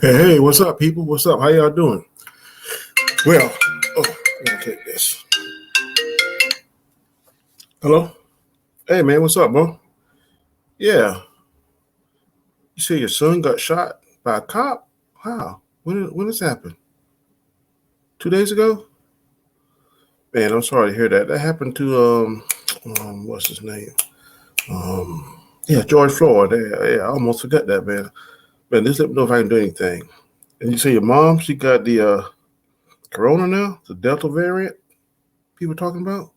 Hey, what's up, people? What's up? How y'all doing? Well, I'm gonna take this. Hello? Hey, man, what's up, bro? Yeah, you say your son got shot by a cop? Wow. When this happened? 2 days ago? Man, I'm sorry to hear that. That happened to, what's his name? Yeah, George Floyd. Yeah, I almost forgot that, man. Man, just let me know if I can do anything. And you say your mom, she got the corona now? The Delta variant people talking about?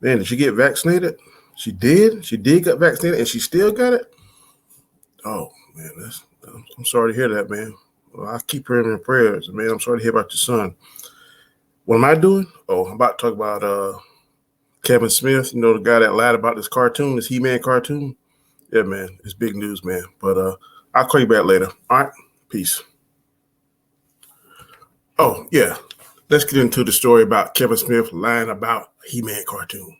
Man, did she get vaccinated? She did. She did get vaccinated, and she still got it. Oh man, I'm sorry to hear that, man. Well, I keep her in my prayers, man. I'm sorry to hear about your son. What am I doing? Oh, I'm about to talk about Kevin Smith. You know, the guy that lied about this cartoon, this He-Man cartoon. Yeah, man, it's big news, man. But I'll call you back later. All right, peace. Oh yeah, let's get into the story about Kevin Smith lying about He-Man cartoon.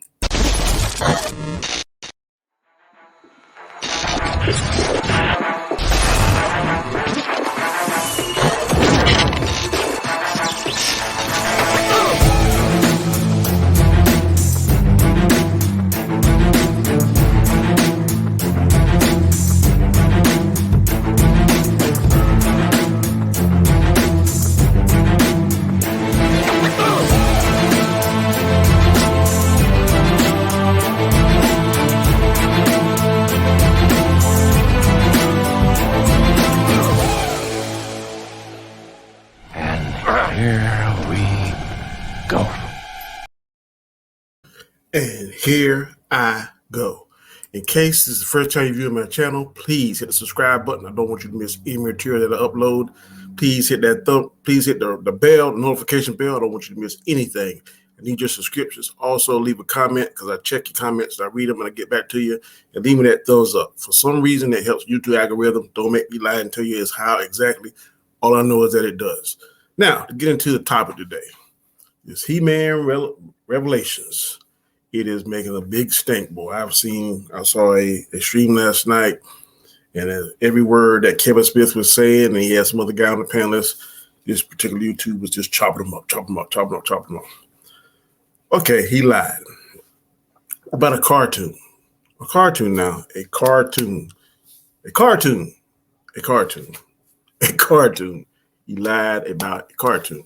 Here we go. And here I go. In case this is the first time you view my channel, please hit the subscribe button. I don't want you to miss any material that I upload. Please hit that thumb. Please hit the bell, the notification bell. I don't want you to miss anything. I need your subscriptions. Also, leave a comment because I check your comments. I read them and I get back to you. And leave me that thumbs up. For some reason, that helps YouTube algorithm. Don't make me lie and tell you is how exactly. All I know is that it does. Now, to get into the topic today, this He-Man Revelations. It is making a big stink, boy. I saw a stream last night, and every word that Kevin Smith was saying, and he had some other guy on the panelist, this particular YouTube was just chopping him up, chopping him up, chopping him up, chopping him up. Okay, he lied about a cartoon. A cartoon now. A cartoon. A cartoon. A cartoon. A cartoon. He lied about a cartoon.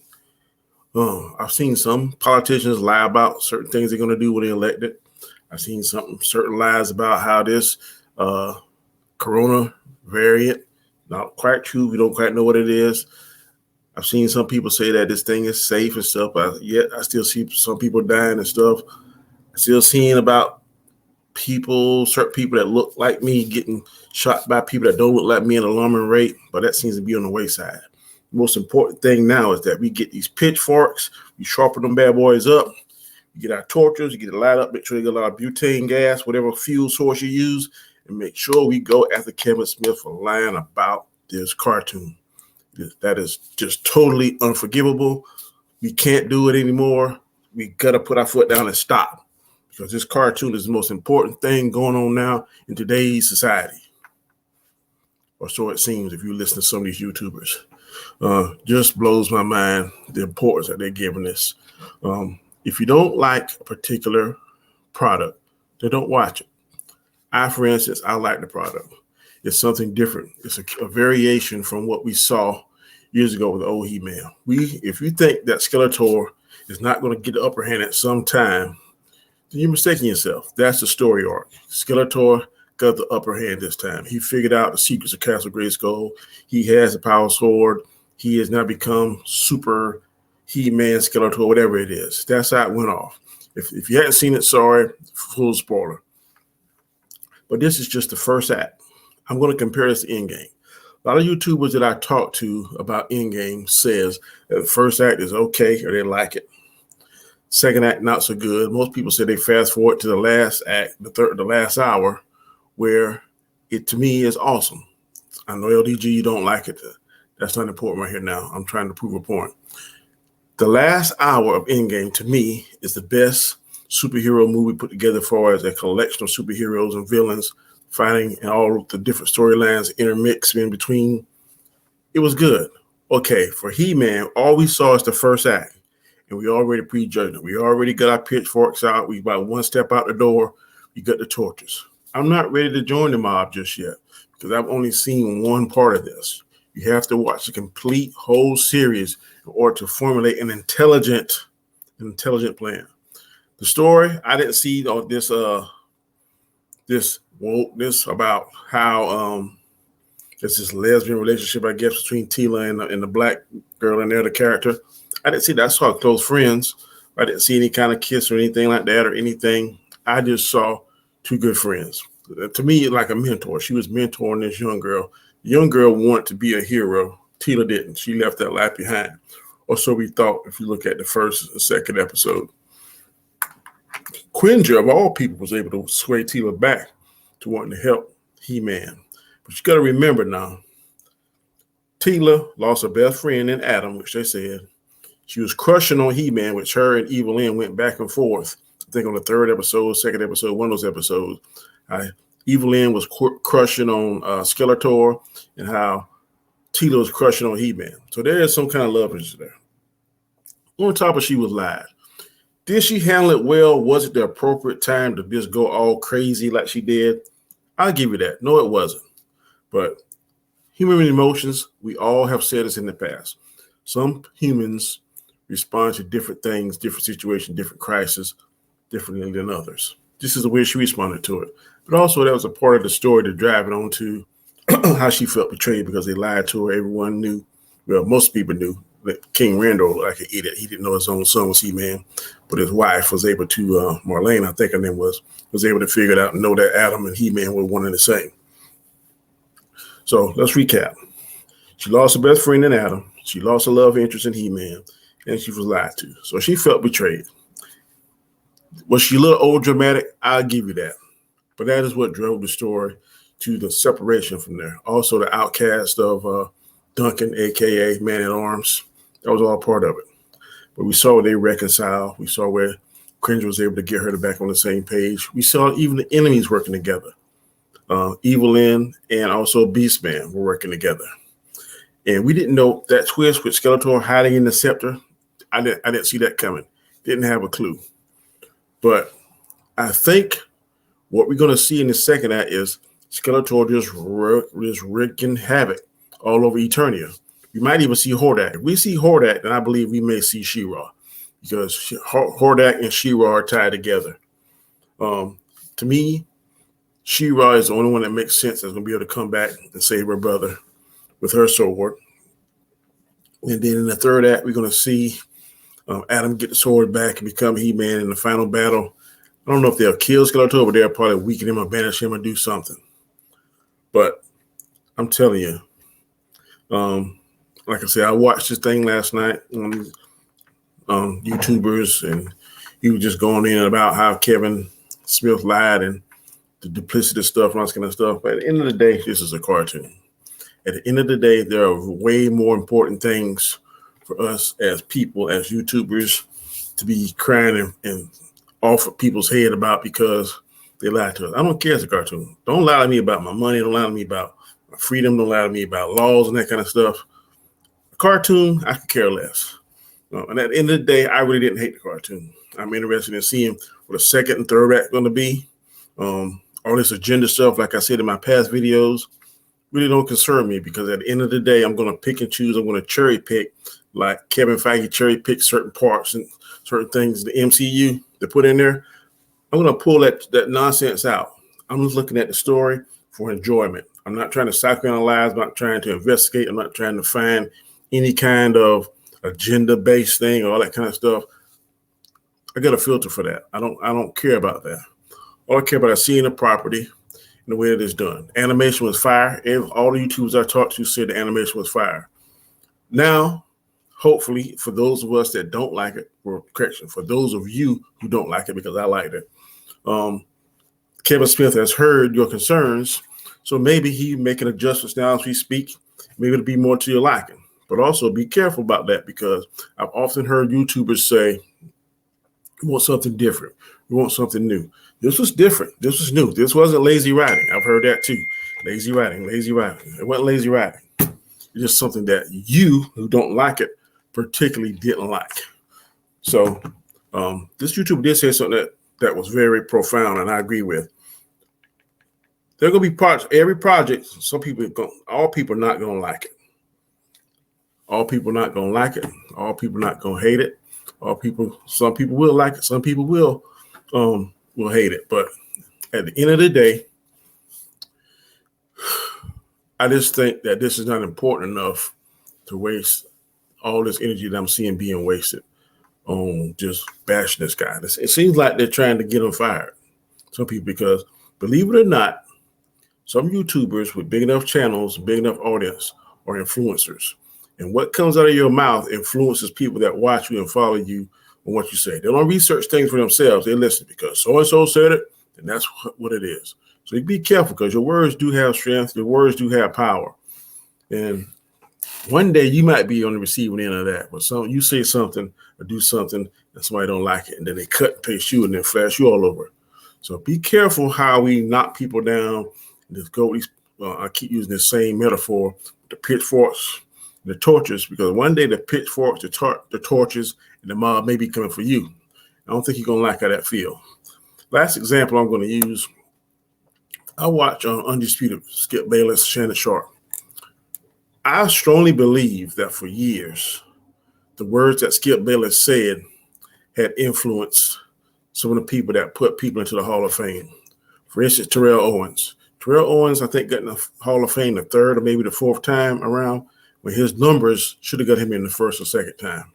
I've seen some politicians lie about certain things they're going to do when they're elected. I've seen certain lies about how this corona variant, not quite true. We don't quite know what it is. I've seen some people say that this thing is safe and stuff, but yet I still see some people dying and stuff. I still seeing about certain people that look like me getting shot by people that don't look like me at an alarming rate, but that seems to be on the wayside. The most important thing now is that we get these pitchforks, we sharpen them bad boys up, you get our torches, you get it light up, make sure you get a lot of butane gas, whatever fuel source you use, and make sure we go after Kevin Smith for lying about this cartoon. That is just totally unforgivable. We can't do it anymore. We got to put our foot down and stop, because this cartoon is the most important thing going on now in today's society. Or so it seems if you listen to some of these YouTubers. Just blows my mind the importance that they're giving this. If you don't like a particular product, then don't watch it. For instance, I like the product. It's something different. It's a variation from what we saw years ago with the old He-Man. If you think that Skeletor is not going to get the upper hand at some time, then you're mistaking yourself. That's the story arc. Skeletor got the upper hand this time. He figured out the secrets of Castle Grayskull. He has the power sword. He has now become Super He-Man, Skeletor, whatever it is. That's how it went off. If you hadn't seen it, sorry, full spoiler. But this is just the first act. I'm going to compare this to Endgame. A lot of YouTubers that I talk to about Endgame says that the first act is okay or they like it. Second act, not so good. Most people say they fast forward to the last act, the last hour, where it to me is awesome. I know LDG, you don't like it. That's not important right here now. I'm trying to prove a point. The last hour of Endgame to me is the best superhero movie put together as far as a collection of superheroes and villains fighting and all the different storylines intermixed in between. It was good. Okay, for He-Man, all we saw is the first act, and we already prejudged it. We already got our pitchforks out. We about one step out the door. We got the torches. I'm not ready to join the mob just yet because I've only seen one part of this. You have to watch the complete whole series in order to formulate an intelligent plan. The story, I didn't see all this wokeness about how it's this lesbian relationship, I guess, between Tila and the black girl in there, the character. I didn't see that. I saw close friends. I didn't see any kind of kiss or anything like that or anything. I just saw two good friends. To me, like a mentor. She was mentoring this young girl. The young girl wanted to be a hero. Tila didn't. She left that life behind. Or so we thought if you look at the first and second episode. Quinja, of all people, was able to sway Tila back to wanting to help He-Man. But you got to remember now, Tila lost her best friend in Adam, which they said. She was crushing on He-Man, which her and Evil Lyn went back and forth. I think on the third episode, second episode, one of those episodes. Evil Lyn was crushing on Skeletor, and how Tila was crushing on He-Man. So there is some kind of love interest there. On top of she was live. Did she handle it well? Was it the appropriate time to just go all crazy like she did? I'll give you that. No, it wasn't. But human emotions, we all have said this in the past. Some humans respond to different things, different situations, different crises, differently than others. This is the way she responded to it. But also that was a part of the story to drive it on to how she felt betrayed because they lied to her. Everyone knew, well, most people knew that King Randall, like an idiot, he didn't know his own son was He-Man, but his wife was able to, Marlene, I think her name was able to figure it out and know that Adam and He-Man were one and the same. So let's recap. She lost her best friend in Adam. She lost her love interest in He-Man, and she was lied to. So she felt betrayed. Was she a little over dramatic? I'll give you that. But that is what drove the story to the separation from there. Also, the outcast of Duncan, a.k.a. Man-at-Arms. That was all part of it. But we saw where they reconciled. We saw where Cringer was able to get her back on the same page. We saw even the enemies working together. Evil Lyn and also Beastman were working together. And we didn't know that twist with Skeletor hiding in the scepter. I didn't see that coming. Didn't have a clue. But I think what we're going to see in the second act is Skeletor just wreaking havoc all over Eternia. We might even see Hordak. If we see Hordak, then I believe we may see She-Ra, because Hordak and She-Ra are tied together. To me, She-Ra is the only one that makes sense that's going to be able to come back and save her brother with her sword. And then in the third act, we're going to see Adam get the sword back and become He-Man in the final battle. I don't know if they'll kill Skeletor, but they'll probably weaken him or banish him or do something. But I'm telling you, like I said, I watched this thing last night on YouTubers, and he was just going in about how Kevin Smith lied and the duplicitous stuff and all this kind of stuff. But at the end of the day, this is a cartoon. At the end of the day, there are way more important things for us as people, as YouTubers, to be crying and off of people's head about because they lied to us. I don't care as a cartoon. Don't lie to me about my money. Don't lie to me about my freedom. Don't lie to me about laws and that kind of stuff. A cartoon, I could care less. And at the end of the day, I really didn't hate the cartoon. I'm interested in seeing what the second and third act going to be. All this agenda stuff, like I said in my past videos, really don't concern me, because at the end of the day, I'm going to pick and choose. I'm going to cherry pick, like Kevin Feige cherry picked certain parts and certain things, the MCU they put in there. I'm going to pull that nonsense out. I'm just looking at the story for enjoyment. I'm not trying to psychoanalyze. I'm not trying to investigate. I'm not trying to find any kind of agenda-based thing or all that kind of stuff. I got a filter for that. I don't care about that. All I care about is seeing the property and the way it is done. Animation was fire. All the YouTubers I talked to said the animation was fire. Now, hopefully, for those of us that don't like it, or correction, for those of you who don't like it, because I liked it, Kevin Smith has heard your concerns, so maybe he making adjustments now as we speak. Maybe it'll be more to your liking. But also be careful about that, because I've often heard YouTubers say, we want something different. We want something new. This was different. This was new. This wasn't lazy writing. I've heard that too. Lazy writing. It wasn't lazy writing. It's just something that you who don't like it particularly didn't like. So this YouTuber did say something that was very profound, and I agree with. There are going to be projects, every project, all people are not going to like it. All people are not going to like it. All people are not going to hate it. Some people will like it. Some people will hate it. But at the end of the day, I just think that this is not important enough to waste all this energy that I'm seeing being wasted on just bashing this guy. It seems like they're trying to get him fired. Some people, because believe it or not, some YouTubers with big enough channels, big enough audience are influencers. And what comes out of your mouth influences people that watch you and follow you on what you say. They don't research things for themselves. They listen because so-and-so said it, and that's what it is. So you be careful because your words do have strength. Your words do have power. And one day you might be on the receiving end of that. But you say something or do something and somebody don't like it, and then they cut and paste you and then flash you all over. So be careful how we knock people down. I keep using the same metaphor, the pitchforks, the torches, because one day the pitchforks, the torches, and the mob may be coming for you. I don't think you're going to like how that feel. Last example I'm going to use, I watch Undisputed, Skip Bayless, Shannon Sharp. I strongly believe that for years, the words that Skip Bayless said had influenced some of the people that put people into the Hall of Fame. For instance, Terrell Owens. Terrell Owens, I think, got in the Hall of Fame the third or maybe the fourth time around, when his numbers should have got him in the first or second time.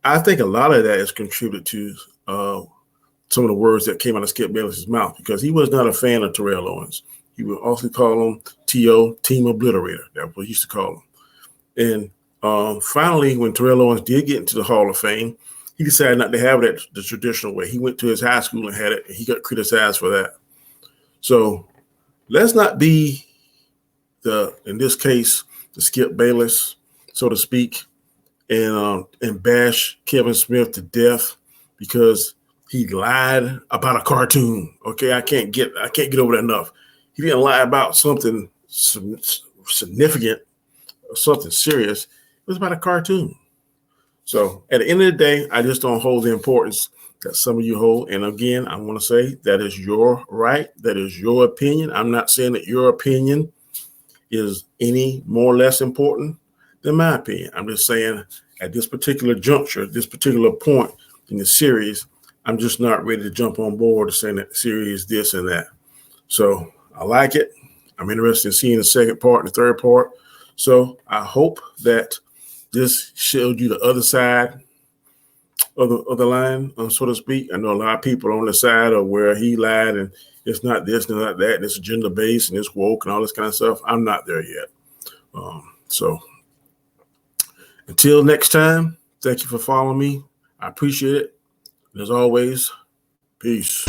I think a lot of that is contributed to some of the words that came out of Skip Bayless's mouth, because he was not a fan of Terrell Owens. He would also call him T.O., Team Obliterator. That's what he used to call him. And finally, when Terrell Owens did get into the Hall of Fame, he decided not to have it the traditional way. He went to his high school and had it, and he got criticized for that. So let's not be in this case, the Skip Bayless, so to speak, and bash Kevin Smith to death because he lied about a cartoon. Okay, I can't get over that enough. He didn't lie about something significant or something serious. It was about a cartoon. So at the end of the day, I just don't hold the importance that some of you hold. And again, I want to say that is your right. That is your opinion. I'm not saying that your opinion is any more or less important than my opinion. I'm just saying at this particular juncture, this particular point in the series, I'm just not ready to jump on board to saying that the series is this and that. So I like it. I'm interested in seeing the second part and the third part. So I hope that this showed you the other side of the line, so to speak. I know a lot of people are on the side of where he lied and it's not this, and not that, and it's agenda based and it's woke and all this kind of stuff. I'm not there yet. So until next time, thank you for following me. I appreciate it. And as always, peace.